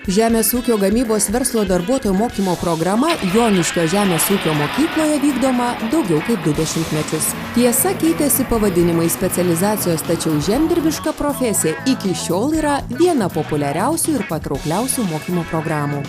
Žemės ūkio gamybos verslo darbuotojų mokymo programa Joniškio žemės ūkio mokykloje vykdoma daugiau kaip 20 metus. Tiesa, keitėsi pavadinimai specializacijos, tačiau žemdirbiška profesija iki šiol yra viena populiariausių ir patraukliausių mokymo programų.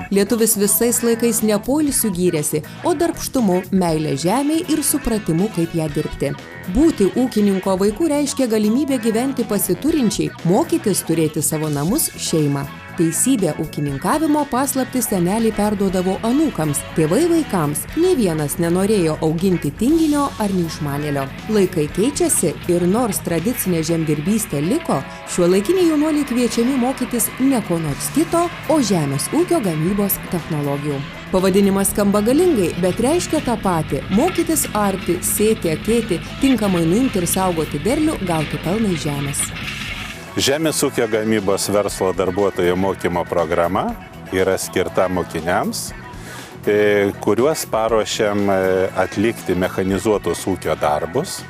Lietuvis visais laikais ne poilsiu gyrėsi, o darbštumu, meilė žemei ir supratimu, kaip ją dirbti. Būti ūkininko vaiku reiškia galimybę gyventi pasiturinčiai, mokytis turėti savo namus, šeimą. Teisybė ūkininkavimo paslaptis seneliai perduodavo anūkams, tėvai vaikams. Nė vienas nenorėjo auginti tinginio ar neišmanėlio. Laikai keičiasi ir nors tradicinė žemdirbystė liko, šiuolaikiniai jaunuoliai kviečiami mokytis ne ko nors kito, o žemės ūkio gamybos technologijų. Pavadinimas skamba galingai, bet reiškia tą patį – mokytis arti, sėti, akėti, tinkamai nuimti ir saugoti derlių, gauti pelną iš žemės. Žemės ūkio gamybos verslo darbuotojų mokymo programa yra skirta mokiniams, kuriuos paruošiam atlikti mechanizuotus ūkio darbus,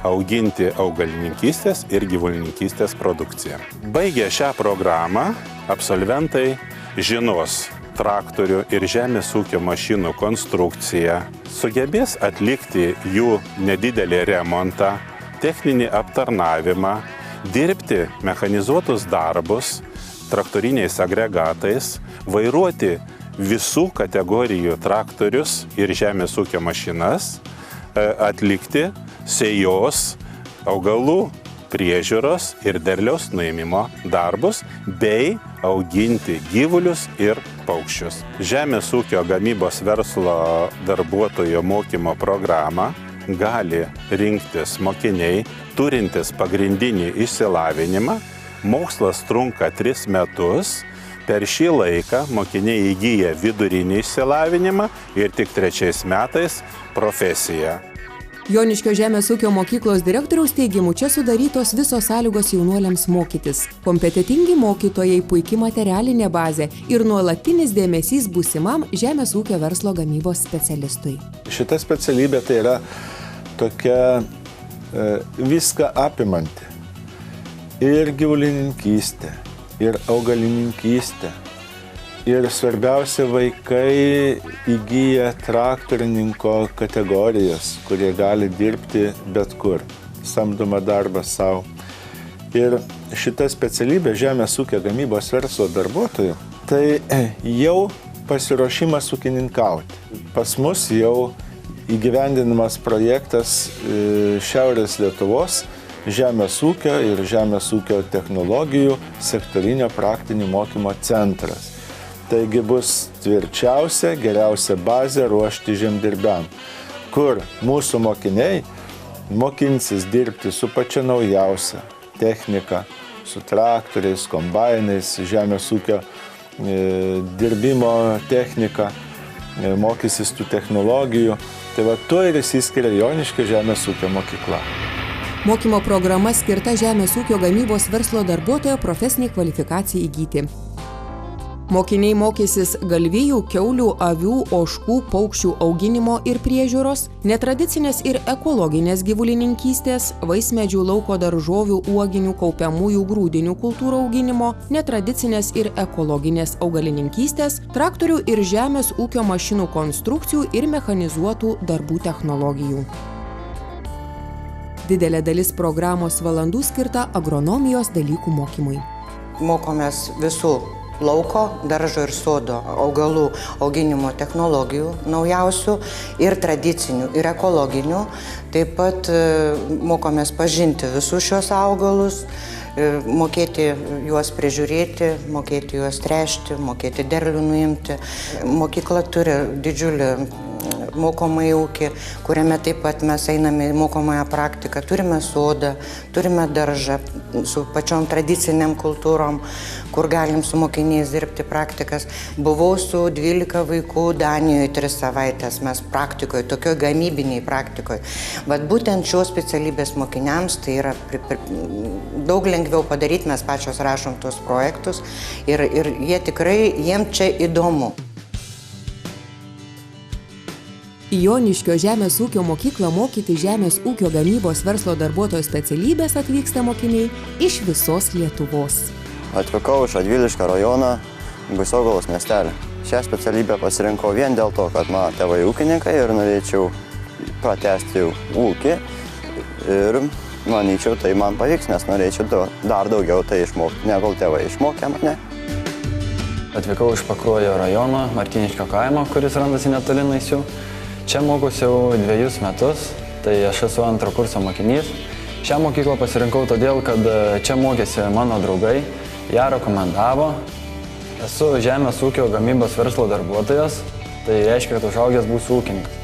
auginti augalininkystės ir gyvulininkystės produkciją. Baigę šią programą, absolventai žinos traktorių ir žemės ūkio mašinų konstrukciją, sugebės atlikti jų nedidelį remontą, techninį aptarnavimą, dirbti mechanizuotus darbus traktoriniais agregatais, vairuoti visų kategorijų traktorius ir žemės ūkio mašinas, atlikti sėjos, augalų priežiūros ir derliaus nuėmimo darbus bei auginti gyvulius ir paukščius. Žemės ūkio gamybos verslo darbuotojo mokymo programą gali rinktis mokiniai, turintis pagrindinį išsilavinimą. Mokslas trunka 3 metus. Per šį laiką mokiniai įgyja vidurinį išsilavinimą ir tik 3 metais profesiją. Joniškio žemės ūkio mokyklos direktoriaus teigimu, čia sudarytos visos sąlygos jaunuoliams mokytis. Kompetitingi mokytojai, puiki materialinė bazė ir nuolatinis dėmesys būsimam žemės ūkio verslo gamybos specialistui. Šita specialybė tai yra tokia viską apimanti. Ir gyvulininkystė, ir augalininkystė. Ir svarbiausia, vaikai įgyja traktorininko kategorijas, kurie gali dirbti bet kur, samdomą darbą savo. Ir šita specialybė žemės ūkio gamybos verslo darbuotojų, tai jau pasiruošimas ūkininkauti. Pas mus jau įgyvendinamas projektas Šiaurės Lietuvos žemės ūkio ir žemės ūkio technologijų sektorinio praktinio mokymo centras. Taigi bus tvirčiausia, geriausia bazė ruošti žemdirbiam, kur mūsų mokiniai mokinsis dirbti su pačia naujausia technika, su traktoriais, kombainais, žemės ūkio dirbimo technika, mokysis tų technologijų. Tai va tuo ir išsiskiria Joniškio žemės ūkio mokykla. Mokymo programa skirta žemės ūkio gamybos verslo darbuotojo profesiniai kvalifikacijai įgyti. Mokiniai mokysis galvijų, kiaulių, avių, ožkų, paukščių auginimo ir priežiūros, netradicinės ir ekologinės gyvulininkystės, vaismedžių, lauko daržovių, uoginių, kaupiamųjų grūdinių kultūrų auginimo, netradicinės ir ekologinės augalininkystės, traktorių ir žemės ūkio mašinų konstrukcijų ir mechanizuotų darbų technologijų. Didelė dalis programos valandų skirta agronomijos dalykų mokymui. Mokomės visų lauko, daržo ir sodo augalų auginimo technologijų naujausių ir tradicinių ir ekologinių. Taip pat mokomės pažinti visus šios augalus, mokėti juos prižiūrėti, mokėti juos tręšti, mokėti derlių nuimti. Mokykla turi didžiulį mokomąjį ūkį, kuriame taip pat mes einame į mokomąją praktiką. Turime sodą, turime daržą su pačiom tradiciniam kultūrom, kur galim su mokiniais dirbti praktikas. Buvau su 12 vaikų Danijoje 3 savaitės, mes praktikoje, tokioj gamybiniai praktikoje. Vat būtent šios specialybės mokiniams tai yra daug lengviau padaryti, mes pačios rašom tuos projektus ir jie tikrai, jiem čia įdomu. Į Joniškio žemės ūkio mokyklą mokyti žemės ūkio gamybos verslo darbuotojo specialybės atvyksta mokiniai iš visos Lietuvos. Atvykau iš Radviliškio rajono, Baisogalos miestelį. Šią specialybę pasirinkau vien dėl to, kad mano tėvai ūkininkai ir norėčiau pratęsti jų ūkį. Ir manyčiau, tai man pavyks, nes norėčiau dar daugiau tai išmokti, negu tėvai išmokė mane. Atvykau iš Pakruojo rajono, Martyniškio kaimo, kuris randasi netoli Naisių. Čia mokiausi jau 2 metus, tai aš esu antro kurso mokinys. Šią mokyklą pasirinkau todėl, kad čia mokėsi mano draugai, ją rekomendavo. Esu žemės ūkio gamybos verslo darbuotojas, tai reiškia, kad užaugęs būsiu ūkininkas.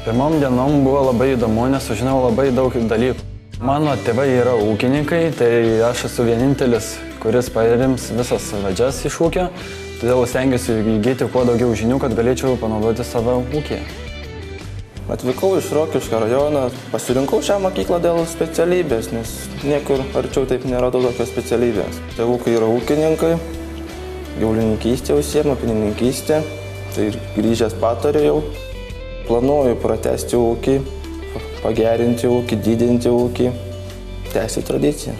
Pirmom dienom buvo labai įdomu, nes sužinojau labai daug dalykų. Mano tėvai yra ūkininkai, tai aš esu vienintelis, kuris paims visas vadžias iš ūkio, todėl stengiuosi įgyti kuo daugiau žinių, kad galėčiau panaudoti savo ūkyje. Atvykau iš Rokiškio rajono, pasirinkau šią mokyklą dėl specialybės, nes niekur arčiau taip neradau tokios specialybės. Tėvukai yra ūkininkai, gyvulininkystė užsiema, pienininkystė, tai grįžęs patarėjau. Planuoju pratęsti ūkį, pagerinti ūkį, didinti ūkį, tęsti tradiciją.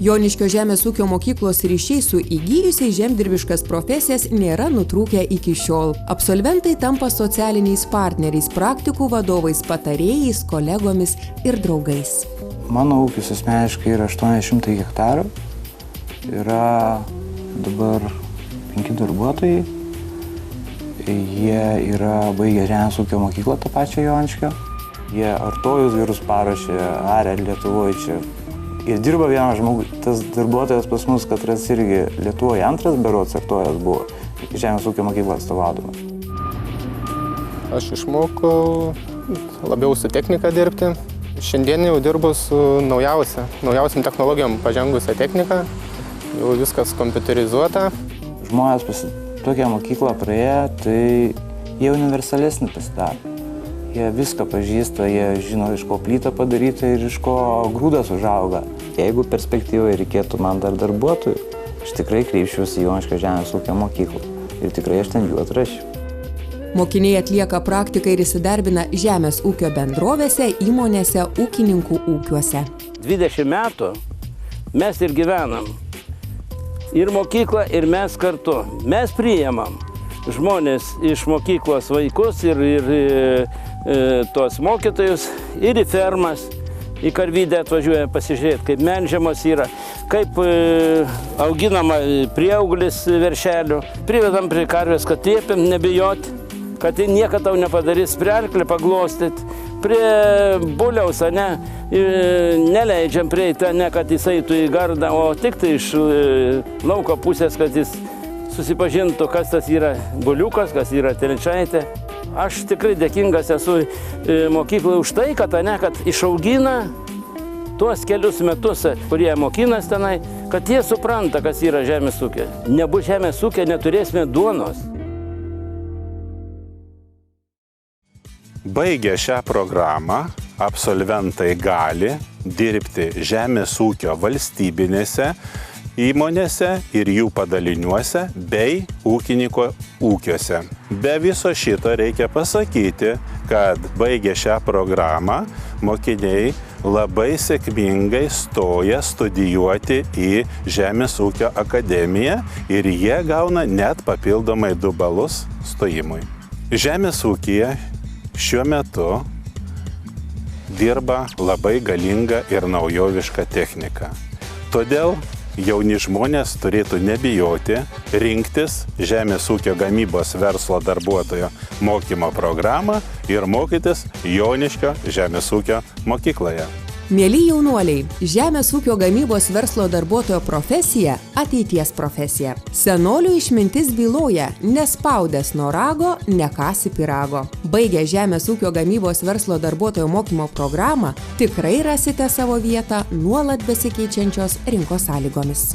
Joniškio žemės ūkio mokyklos ryšiai su įgijusiais žemdirbiškas profesijas nėra nutrūkę iki šiol. Absolventai tampa socialiniais partneriais, praktikų vadovais, patarėjais, kolegomis ir draugais. Mano ūkis asmeniškai yra 800 hektarų. Yra dabar 5 darbuotojai. Jie yra baigę žemės ūkio mokyklą tą pačią Joniškio. Jie artojus gerus paruošė, arė Lietuvoje čia. Ir dirba vienas žmogus, tas darbuotojas pas mus, katras irgi Lietuvoje antras berods artojas buvo, žemės ūkio mokyklą atstovaudamas. Aš išmokau labiau su technika dirbti. Šiandien jau dirbu su naujausiam technologijom pažengusią techniką. Jau viskas kompiuterizuota. Žmonės tokią mokyklą praėję, tai jie universalesni pasidaro. Jie viską pažįsta, jie žino, iš ko plyta padaryta ir iš ko grūdas užauga. Jeigu perspektyvoje reikėtų man dar darbuotojų, aš tikrai kreipčiausi į Joniškio žemės ūkio mokyklą ir tikrai aš ten jų atrašiu. Mokiniai atlieka praktiką ir įsidarbina žemės ūkio bendrovėse, įmonėse, ūkininkų ūkiuose. 20 metų mes ir gyvenam. Ir mokykla, ir mes kartu. Mes priimam žmonės iš mokyklos vaikus ir tos mokytojus ir į fermas, į karvydę atvažiuoja pasižiūrėti, kaip melžiamos yra, kaip auginama prieauglis veršelių. Privedam prie karvės, kad liepiam nebijoti, kad niekada tau nepadarys, prie arklį paglostyti, prie buliaus, neleidžiam prieiti, kad jis eitų į gardą, o tik tai iš lauko pusės, kad jis susipažintų, kas tas yra buliukas, kas yra telyčaitė. Aš tikrai dėkingas esu mokyklai už tai, kad išaugina tuos kelius metus, kurie mokinas tenai, kad jie supranta, kas yra žemės ūkio. Nebus žemės ūkio, neturėsime duonos. Baigę šią programą, absolventai gali dirbti žemės ūkio valstybinėse įmonėse ir jų padaliniuose bei ūkininko ūkiuose. Be viso šito reikia pasakyti, kad baigę šią programą mokiniai labai sėkmingai stoja studijuoti į Žemės ūkio akademiją ir jie gauna net papildomai 2 balus stojimui. Žemės ūkyje šiuo metu dirba labai galinga ir naujoviška technika. Todėl jauni žmonės turėtų nebijoti rinktis Žemės ūkio gamybos verslo darbuotojo mokymo programą ir mokytis Joniškio žemės ūkio mokykloje. Mieli jaunuoliai, žemės ūkio gamybos verslo darbuotojo profesija – ateities profesija. Senolių išmintis byloja, nespaudęs nuo rago, nekasi pyrago. Baigę žemės ūkio gamybos verslo darbuotojo mokymo programą, tikrai rasite savo vietą nuolat besikeičiančios rinkos sąlygomis.